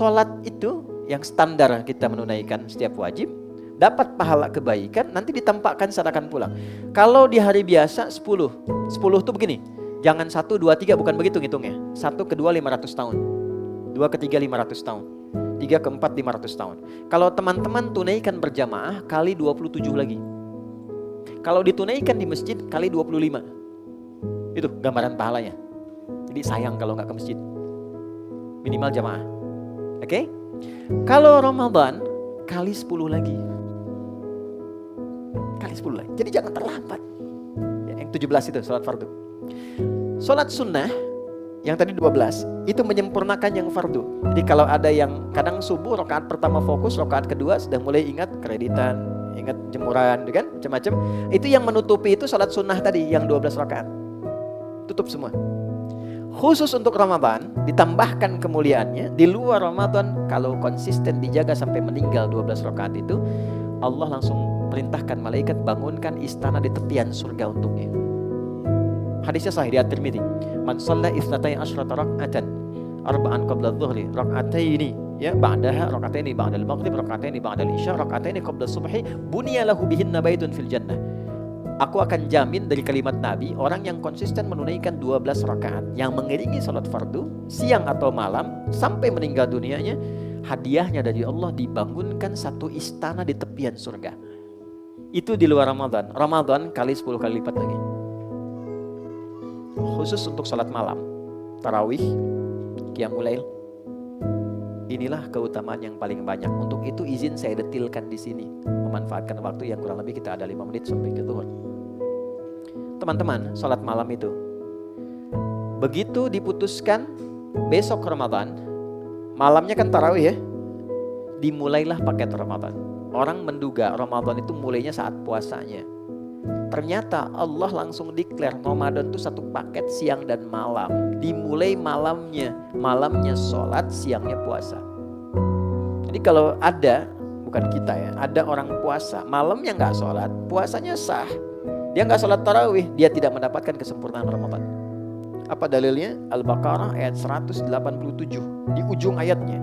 sholat itu yang standar kita menunaikan setiap wajib, dapat pahala kebaikan, nanti ditampakkan sedangkan pulang. Kalau di hari biasa 10 itu begini, jangan 1, 2, 3, bukan begitu ngitungnya. 1 ke 2 500 tahun, 2 ke 3 500 tahun, 3 ke 4 500 tahun. Kalau teman-teman tunaikan berjamaah kali 27 lagi. Kalau ditunaikan di masjid kali 25. Itu gambaran pahalanya. Jadi sayang kalau nggak ke masjid. Minimal jamaah. Oke? Kalau Ramadan kali 10 lagi. Kali 10 lagi. Jadi jangan terlambat. Yang 17 itu sholat fardu. Sholat sunnah yang tadi 12 itu menyempurnakan yang fardu. Jadi kalau ada yang kadang subuh rakaat pertama fokus, rakaat kedua sudah mulai ingat kreditan, ingat jemuran, kan macam-macam. Itu yang menutupi itu sholat sunnah tadi yang 12 rakaat. Tutup semua. Khusus untuk Ramadan ditambahkan kemuliaannya. Di luar Ramadan kalau konsisten dijaga sampai meninggal 12 rakaat itu, Allah langsung perintahkan malaikat bangunkan istana di tepian surga untuknya. Hadisnya sahih di At-Tirmidzi. Man shalla itsnatai asyrata rak'atan arba'an qabla adh-dhuhri rak'ataini ya ba'daha rak'ataini ba'dal maghrib rak'ataini ba'dal isya rak'ataini qabla subhi buniya lahu bihinna baitun fil jannah. Aku akan jamin dari kalimat Nabi, orang yang konsisten menunaikan 12 rakaat yang mengiringi salat fardu siang atau malam sampai meninggal dunianya, hadiahnya dari Allah dibangunkan satu istana di tepian surga. Itu di luar Ramadan. Ramadan kali 10 kali lipat lagi. Khusus untuk salat malam, tarawih, qiyamul lail. Inilah keutamaan yang paling banyak. Untuk itu izin saya detilkan di sini, memanfaatkan waktu yang kurang lebih kita ada 5 menit sampai ke zuhur. Teman-teman, salat malam itu begitu diputuskan besok Ramadan, malamnya kan tarawih ya, dimulailah paket Ramadan. Orang menduga Ramadan itu mulainya saat puasanya. Ternyata Allah langsung declare Ramadan itu satu paket siang dan malam. Dimulai malamnya, malamnya sholat, siangnya puasa. Jadi kalau ada, bukan kita ya, ada orang puasa, malamnya nggak sholat, puasanya sah. Dia nggak sholat tarawih, dia tidak mendapatkan kesempurnaan Ramadan. Apa dalilnya? Al-Baqarah ayat 187 di ujung ayatnya.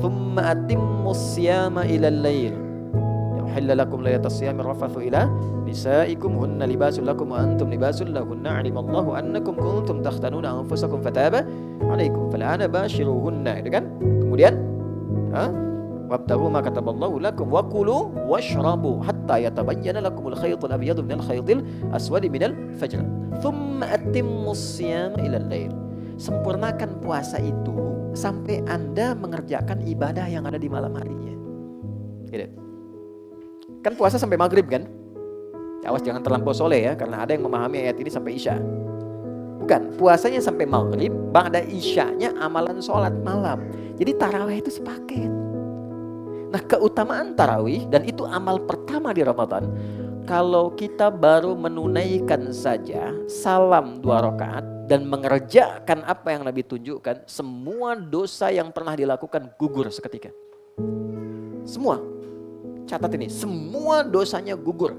Thumma atimmus siyama ilal lail. Uhilla lakum laylatas siyami rafathu ila nisaikum hunna libasul lakum wa antum libasul lahunna alimallahu annakum kuntum takhtanuna anfusakum fataba alaikum fal'ana bashiruhunna. Itu kan? Kemudian wabtaghu ma kataballahu lakum wa kulu washrabu hatta yatabayyana lakumul khaytul abyadu minal khaytil aswadi minal fajr. Thumma atimmus siyama ilal lail. Sempurnakan puasa itu sampai Anda mengerjakan ibadah yang ada di malam harinya. Gitu. Kan puasa sampai maghrib kan? Awas jangan terlampau soleh ya, karena ada yang memahami ayat ini sampai isya. Bukan, puasanya sampai maghrib, ba'da isyanya amalan sholat malam. Jadi tarawih itu sepaket. Nah, keutamaan tarawih, dan itu amal pertama di Ramadan. Kalau kita baru menunaikan saja salam 2 rakaat dan mengerjakan apa yang Nabi tunjukkan, semua dosa yang pernah dilakukan gugur seketika. Semua. Catat ini, semua dosanya gugur.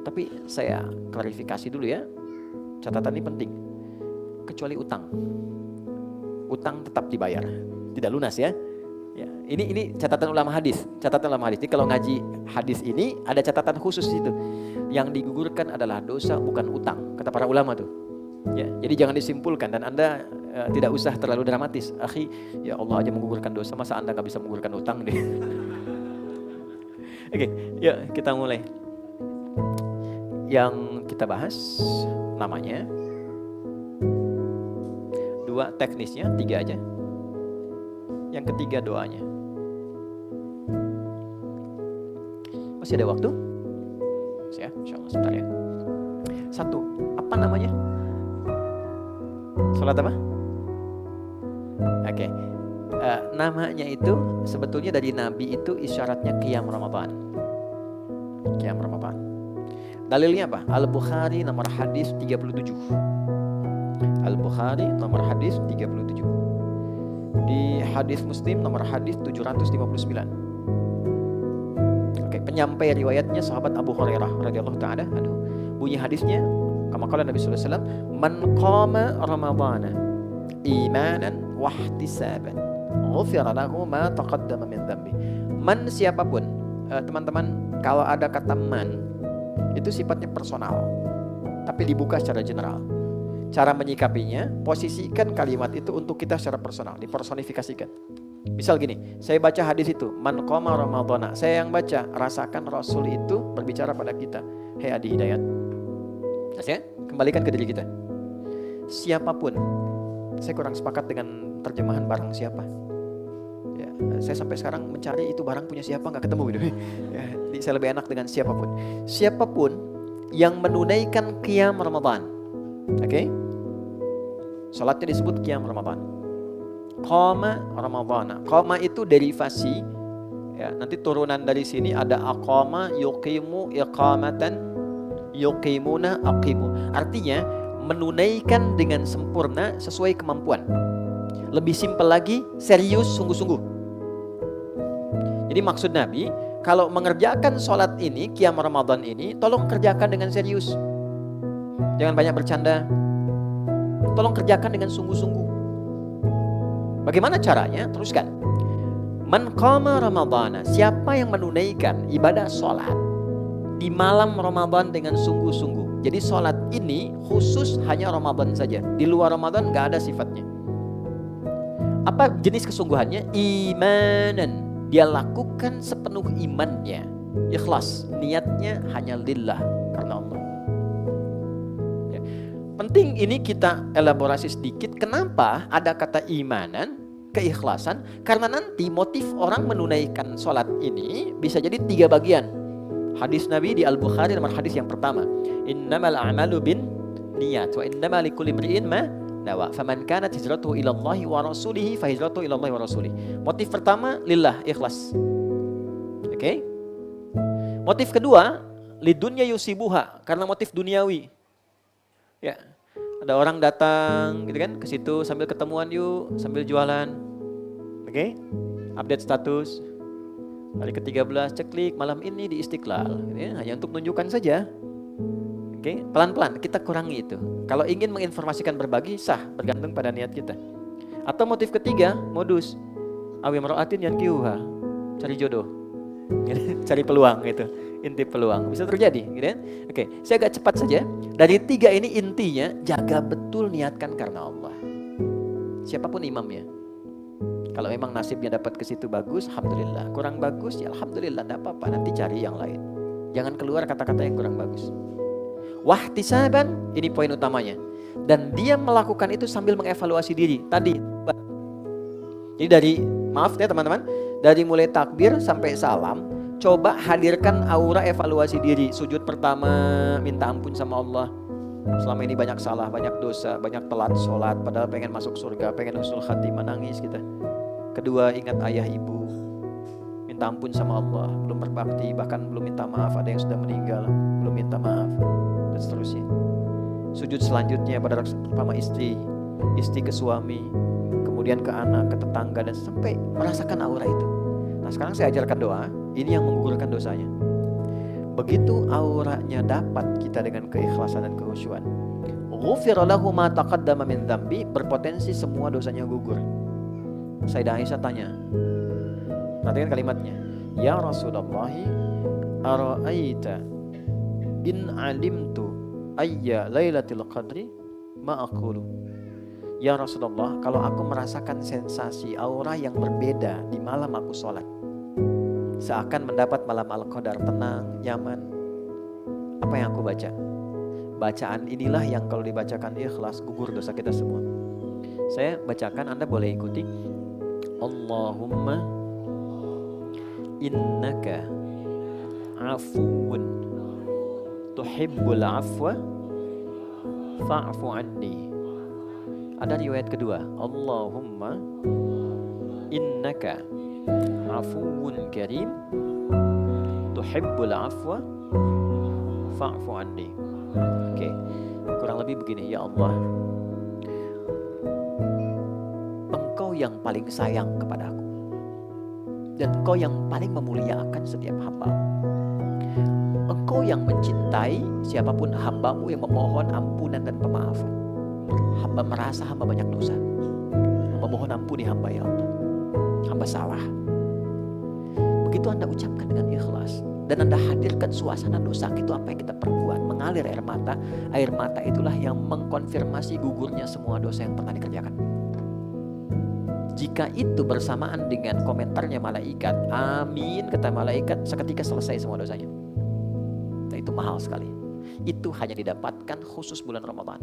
Tapi saya klarifikasi dulu ya, catatan ini penting. Kecuali utang. Utang tetap dibayar, tidak lunas ya. Ya, ini catatan ulama hadis. Catatan ulama hadis. Jadi kalau ngaji hadis ini ada catatan khusus itu. Yang digugurkan adalah dosa, bukan utang. Kata para ulama tuh. Ya, jadi jangan disimpulkan dan Anda tidak usah terlalu dramatis. Akhi, ya Allah aja menggugurkan dosa, masa Anda nggak bisa menggugurkan utang deh. Oke, yuk kita mulai. Yang kita bahas namanya 2 teknisnya, 3 aja. Yang ketiga doanya. Masih ada waktu? Ya, insyaallah sebentar ya. 1, apa namanya? Salat apa? Oke. Namanya itu sebetulnya dari Nabi itu isyaratnya qiyam Ramadan. Qiyam Ramadan. Dalilnya apa? Al-Bukhari nomor hadis 37. Al-Bukhari nomor hadis 37. Di hadis Muslim nomor hadis 759. Oke, penyampai riwayatnya sahabat Abu Hurairah radhiyallahu taala anhu. Bunyi hadisnya, kama qala Nabi sallallahu alaihi wasallam, "Man qama Ramadhana imanan wa ihtisaban, ghufira lahu ma taqaddama min dzambi. Man siapapun, teman-teman, kalau ada kata man itu sifatnya personal, tapi dibuka secara general. Cara menyikapinya, posisikan kalimat itu untuk kita secara personal, dipersonifikasikan. Misal gini, saya baca hadis itu, man qama ramadhana, saya yang baca, rasakan Rasul itu berbicara pada kita, hei Adi Hidayat. Ya, kembalikan ke diri kita. Siapapun, saya kurang sepakat dengan terjemahan barang siapa. Ya, saya sampai sekarang mencari itu barang punya siapa, nggak ketemu gitu. Ya, jadi saya lebih enak dengan siapapun. Siapapun yang menunaikan qiyam Ramadan, oke? Salatnya disebut qiyam Ramadan. Qama Ramadhana. Qama itu derivasi, ya, nanti turunan dari sini ada aqama, yuqimu, iqamatan, yuqimuna, aqimu. Artinya menunaikan dengan sempurna sesuai kemampuan. Lebih simpel lagi, serius, sungguh-sungguh. Jadi maksud Nabi, kalau mengerjakan sholat ini, qiyam Ramadan ini, tolong kerjakan dengan serius. Jangan banyak bercanda. Tolong kerjakan dengan sungguh-sungguh. Bagaimana caranya? Teruskan. Man qama Ramadhana, siapa yang menunaikan ibadah sholat di malam Ramadan dengan sungguh-sungguh. Jadi sholat ini khusus hanya Ramadan saja. Di luar Ramadan nggak ada sifatnya. Apa jenis kesungguhannya? Imanan. Dia lakukan sepenuh imannya. Ikhlas. Niatnya hanya lillah, karena Allah. Ya. Penting ini kita elaborasi sedikit. Kenapa ada kata imanan, keikhlasan? Karena nanti motif orang menunaikan sholat ini bisa jadi 3 bagian. Hadis Nabi di Al-Bukhari nomor hadis yang pertama. Innamal a'malu bin niyat wa innama likulli imri'in ma nawa. Faman kanat hijratuhu ila Allah wa rasulihi fa hijratuhu ila Allah wa rasulihi. Motif pertama lillah, ikhlas. Oke? Motif kedua lidunya yusibuha, karena motif duniawi. Ya. Ada orang datang gitu kan ke situ sambil ketemuan yuk, sambil jualan. Oke? Update status. Hari ke-13 ceklik malam ini di Istiqlal, ya, hanya untuk menunjukkan saja. Oke, pelan-pelan kita kurangi itu. Kalau ingin menginformasikan berbagi sah, bergantung pada niat kita. Atau motif ketiga, modus awi mar'atin yankihuha, cari jodoh. Cari peluang gitu, inti peluang. Bisa terjadi, gitu ya. Oke, saya agak cepat saja. Dari 3 ini intinya jaga betul, niatkan karena Allah. Siapapun imamnya. Kalau memang nasibnya dapat ke situ bagus, alhamdulillah. Kurang bagus, ya alhamdulillah, enggak apa-apa, nanti cari yang lain. Jangan keluar kata-kata yang kurang bagus. Wahtisaban, ini poin utamanya. Dan dia melakukan itu sambil mengevaluasi diri. Tadi. Jadi dari, maaf ya teman-teman, dari mulai takbir sampai salam, coba hadirkan aura evaluasi diri. Sujud pertama, minta ampun sama Allah. Selama ini banyak salah, banyak dosa, banyak telat sholat, padahal pengen masuk surga, pengen usul khatimah, nangis kita. Kedua, ingat ayah ibu, minta ampun sama Allah, belum berbakti, bahkan belum minta maaf, ada yang sudah meninggal, belum minta maaf, dan seterusnya. Sujud selanjutnya pada sama istri, istri ke suami, kemudian ke anak, ke tetangga, dan sampai merasakan aura itu. Nah sekarang saya ajarkan doa, ini yang menggugurkan dosanya. Begitu auranya dapat kita dengan keikhlasan dan kehusyuan, ghufira lahu ma taqaddama min dzambi, berpotensi semua dosanya gugur. Sayyidah Aisyah tanya, perhatikan kalimatnya, ya Rasulullah, ara'aita in alimtu ayya lailatul qadri ma aqulu. Ya Rasulullah, kalau aku merasakan sensasi aura yang berbeda di malam aku sholat, seakan mendapat malam Al-Qadar, tenang, nyaman, apa yang aku baca? Bacaan inilah yang kalau dibacakan ikhlas, gugur dosa kita semua. Saya bacakan, Anda boleh ikuti. Allahumma innaka afuwun tuhibbul afwa fa'fu anni. Ada riwayat kedua, Allahumma innaka afuwun karim tuhibbul afwa fa'fu anni. Oke, kurang lebih begini, ya Allah, Engkau yang paling sayang kepadaku, dan Engkau yang paling memuliakan setiap hamba. Engkau yang mencintai siapapun hambamu yang memohon ampunan dan pemaafan. Hamba merasa hamba banyak dosa, hamba mohon ampuni hamba ya Allah. hamba salah. Begitu Anda ucapkan dengan ikhlas dan Anda hadirkan suasana dosa, itu apa yang kita perbuat, mengalir air mata. Air mata itulah yang mengkonfirmasi gugurnya semua dosa yang pernah dikerjakan. Jika itu bersamaan dengan komentarnya malaikat, amin kata malaikat, seketika selesai semua dosanya. Nah, itu mahal sekali. Itu hanya didapatkan khusus bulan Ramadan.